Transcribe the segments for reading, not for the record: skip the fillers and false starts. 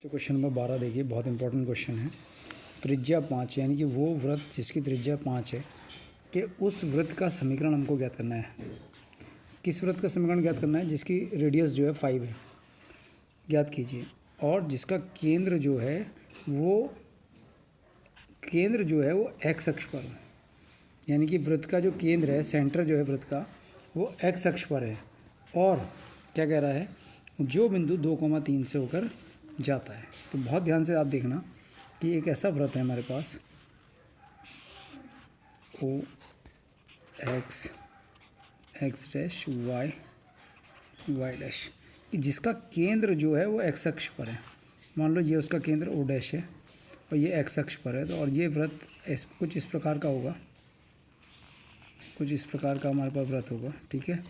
तो question number 12 देखिए, बहुत इंपॉर्टेंट क्वेश्चन है। त्रिज्या 5 यानी कि वो वृत्त जिसकी त्रिज्या 5 है कि उस वृत्त का समीकरण हमको ज्ञात करना है। किस वृत्त का समीकरण ज्ञात करना है? जिसकी रेडियस जो है 5 है, ज्ञात कीजिए। और जिसका केंद्र जो है वो एक्स अक्ष पर है, यानी कि वृत्त का जो केंद्र है, सेंटर जो है वृत्त का, वो एक्स अक्ष पर है। और क्या कह रहा है? जो बिंदु 2,3 से होकर जाता है। तो बहुत ध्यान से आप देखना कि एक ऐसा वृत्त है हमारे पास, ओ एक्स डैश वाई डैश, कि जिसका केंद्र जो है वो एक्स अक्ष पर है। मान लो ये उसका केंद्र ओ डैश है और ये एक्स अक्ष पर है। तो और ये वृत्त कुछ इस प्रकार का होगा, कुछ इस प्रकार का हमारे पास वृत्त होगा, ठीक है।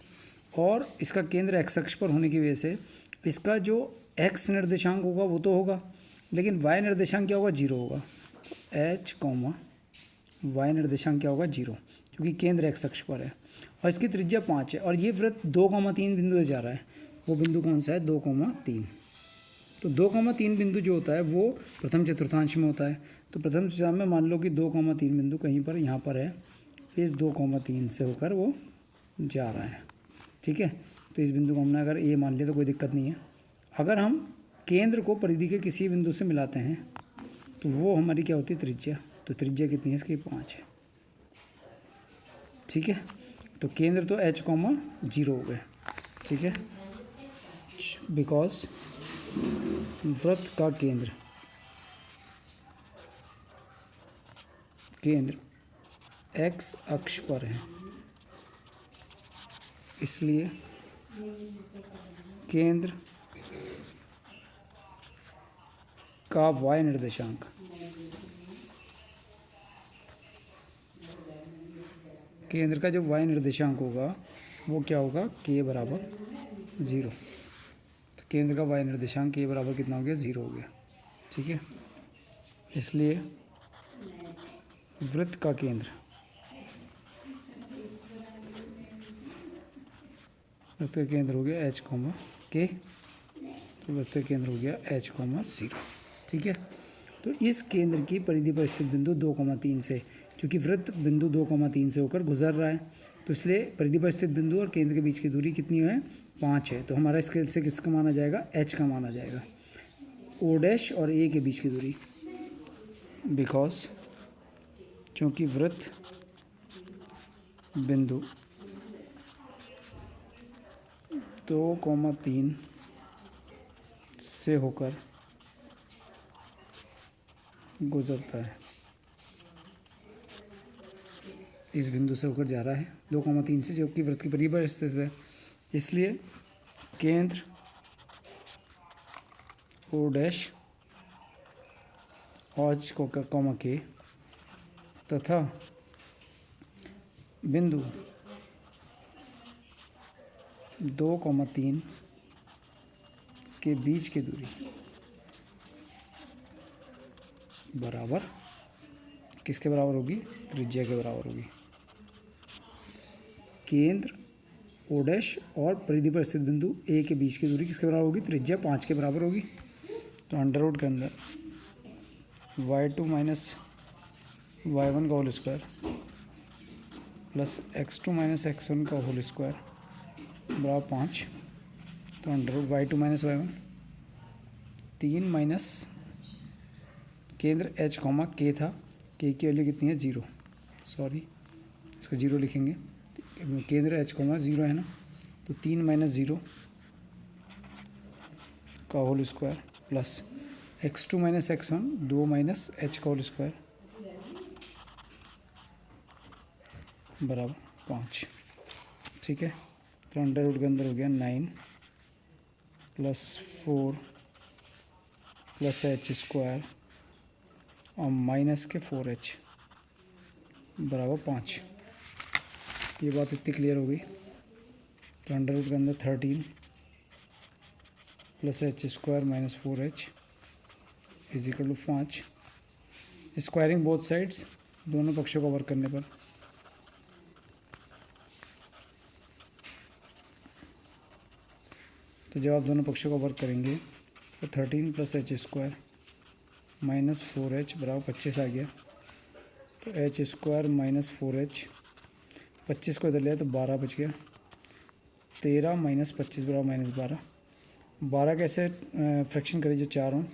और इसका केंद्र एक्स अक्ष पर होने की वजह से इसका जो एक्स निर्देशांक होगा वो तो होगा, लेकिन वाई निर्देशांक क्या होगा? 0 होगा। एच कॉमा वाई निर्देशांक क्या होगा? 0, क्योंकि केंद्र एक्स अक्ष पर है और इसकी त्रिज्या 5 है। और ये वृत्त 2,3 बिंदु से जा रहा है। वो बिंदु कौन सा है? 2,3। तो 2,3 बिंदु जो होता है वो प्रथम चतुर्थांश में होता है। तो प्रथम चतुर्थांश में मान लो कि 2,3 बिंदु कहीं पर यहाँ पर है, इस 2,3 से होकर वो जा रहा है, ठीक है। तो इस बिंदु को हमने अगर ए मान लिया तो कोई दिक्कत नहीं है। अगर हम केंद्र को परिधि के किसी बिंदु से मिलाते हैं तो वो हमारी क्या होती है? त्रिज्या। तो त्रिज्या कितनी है इसकी? 5 है, ठीक है। तो केंद्र तो h, 0 हो गए, ठीक है। बिकॉज वृत्त का केंद्र x अक्ष पर है, इसलिए केंद्र का y निर्देशांक जो y निर्देशांक होगा वो क्या होगा? k बराबर 0। तो केंद्र का y निर्देशांक k बराबर कितना हो गया? 0 हो गया, ठीक है। इसलिए वृत्त का केंद्र हो गया h, k। तो वृत्त का केंद्र हो गया h, 0, ठीक है। तो इस केंद्र की परिधि पर स्थित बिंदु 2,3 से, क्योंकि वृत्त बिंदु 2,3 से होकर गुजर रहा है, तो इसलिए परिधि पर स्थित बिंदु और केंद्र के बीच की दूरी कितनी है? 5 है। तो हमारा स्केल से किसका माना जाएगा? h का माना जाएगा। ओ डैश और ए के बीच की दूरी, बिकॉज चूँकि वृत्त बिंदु 2,3 से होकर गुजरता है, इस बिंदु से होकर जा रहा है 2,3 से, जो कि वृत्त की परिधि पर स्थित है। इसलिए केंद्र ओ डैश h, k तथा बिंदु 2,3 के बीच की दूरी बराबर किसके बराबर होगी? त्रिज्या के बराबर होगी। केंद्र ओ डैश और परिधि पर स्थित बिंदु ए के बीच की दूरी किसके बराबर होगी? त्रिज्या 5 के बराबर होगी। तो अंडर रूट के अंदर y2 माइनस y1 का whole square plus x2 minus x1 का होल स्क्वायर बराबर 5। तो under root y2 minus y1, 3 minus केंद्र h, k था, k की वैल्यू कितनी है? 0। सॉरी, इसको 0 लिखेंगे। केंद्र h, 0 है ना, तो 3 माइनस 0 का whole square plus x2 minus x1, 2 minus h का होल स्क्वायर बराबर 5, ठीक है। तो अंडर रूट के अंदर हो गया 9 प्लस 4 प्लस h स्क्वायर और माइनस के 4h बराबर 5। ये बात इतनी क्लियर हो गई। तो अंडर रूट के अंदर 13 plus h square minus 4h is equal to 5। Squaring both sides, दोनों पक्षों का वर्क करने पर तो जब आप दोनों पक्षों का वर्क करेंगे तो 13 plus H square minus 4h बराबर 25 आ गया। तो एच स्क्वायर माइनस 4h, 25 को इधर लिया तो 12 बच गया। 13 माइनस 25 बराबर माइनस 12। 12 कैसे फ्रैक्शन करें जो 4 हों,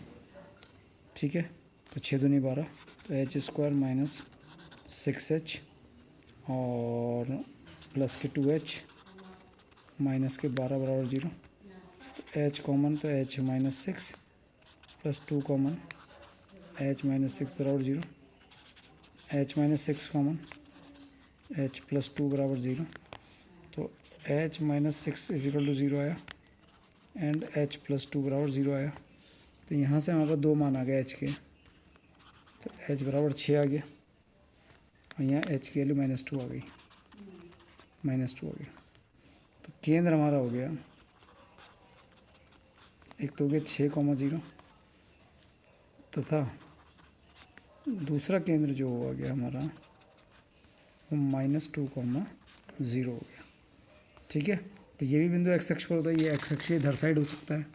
ठीक है। तो 6 दूनी 12, तो एच स्क्वायर माइनस 6h और प्लस के 2h माइनस के 12 बराबर 0। तो एच कॉमन, तो H minus 6 plus 2 common, H minus 6 बराबर 0। H minus 6 common, H plus 2 बराबर 0। तो एच माइनस 6 इजिकल टू 0 आया एंड एच प्लस 2 बराबर 0 आया। तो यहाँ से हमारे पास 2 मान आ गए एच के। तो एच बराबर 6 आ गया और यहाँ एच की वैल्यू -2 आ गई, -2 आ गया। तो केंद्र हमारा हो गया, एक तो हो गया 6,0 तथा दूसरा केंद्र जो हो गया हमारा वो -2,0 हो गया, ठीक है। तो ये भी बिंदु एक्स अक्ष पर होता है, ये एक्स अक्ष इधर साइड हो सकता है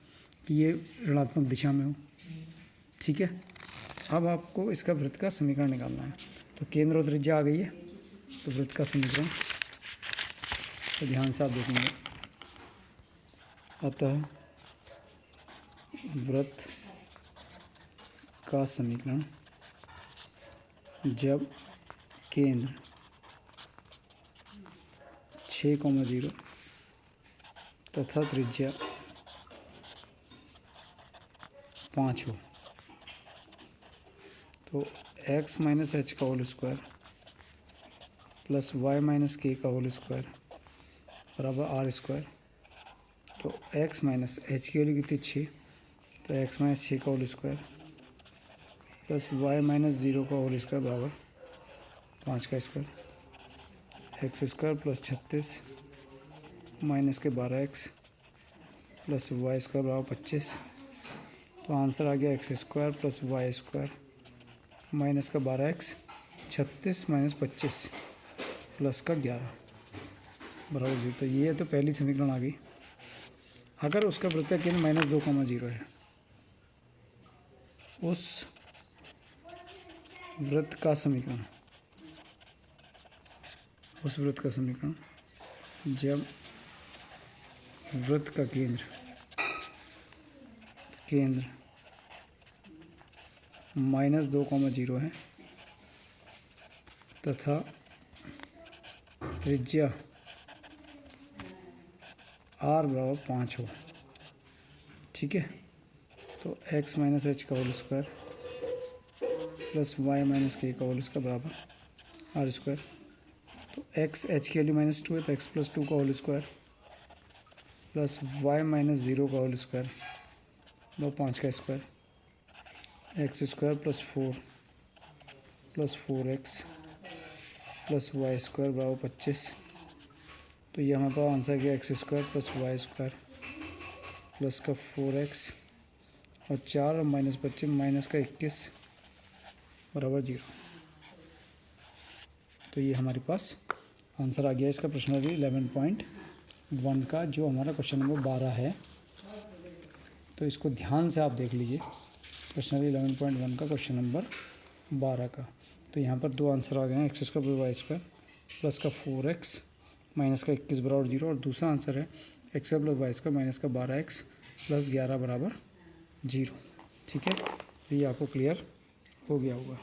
कि ये ऋणात्मक दिशा में हो, ठीक है। अब आपको इसका वृत्त का समीकरण निकालना है। तो केंद्र और त्रिज्या आ गई है, तो वृत्त का समीकरण तो ध्यान से आप देखेंगे। अतः वृत्त का समीकरण जब केंद्र 6,0 तथा त्रिज्या 5 हो, तो x माइनस एच का whole square plus y minus k का होल स्क्वायर बराबर आर स्क्वायर। तो x माइनस एच की वैल्यू कितनी 6, तो x माइनस 6 का whole square plus y minus 0 का होल स्क्वायर बराबर 5 का square. X square plus 36 minus के 12x प्लस वाई स्क्वायर बराबर 25। तो आंसर आ गया x square plus y square minus का 12x, 36 माइनस 25 प्लस का 11 बराबर 0। तो ये तो पहली समीकरण आ गई। अगर उसका वृत्त केंद्र -2,0 है, उस वृत्त का समीकरण, जब वृत्त का केंद्र -2,0 है तथा त्रिज्या r बराबर 5 हो, ठीक है। तो x माइनस एच का whole square plus y minus k का होल स्क्वायर बराबर आर स्क्वायर। तो x एच की वैल्यू -2 है, तो x प्लस 2 का whole square plus y minus 0 का होल स्क्वायर बराबर 5 का square. X square plus 4 plus 4x plus y square बराबर 25। तो ये हमारे पास आंसर गया x square plus y square plus का 4x और 4 और -25 माइनस का 21 बराबर 0। तो ये हमारे पास आंसर आ गया इसका प्रश्नावली 11.1 का, जो हमारा क्वेश्चन नंबर 12 है। तो इसको ध्यान से आप देख लीजिए, प्रश्नावली 11.1 का क्वेश्चन नंबर 12 का। तो यहाँ पर 2 आंसर आ गए हैं, x square plus y square plus का 4x माइनस का 21 बराबर 0, और दूसरा आंसर है x square plus y square minus का 12x प्लस 11 बराबर 0, ठीक है। तो ये आपको क्लियर हो गया होगा।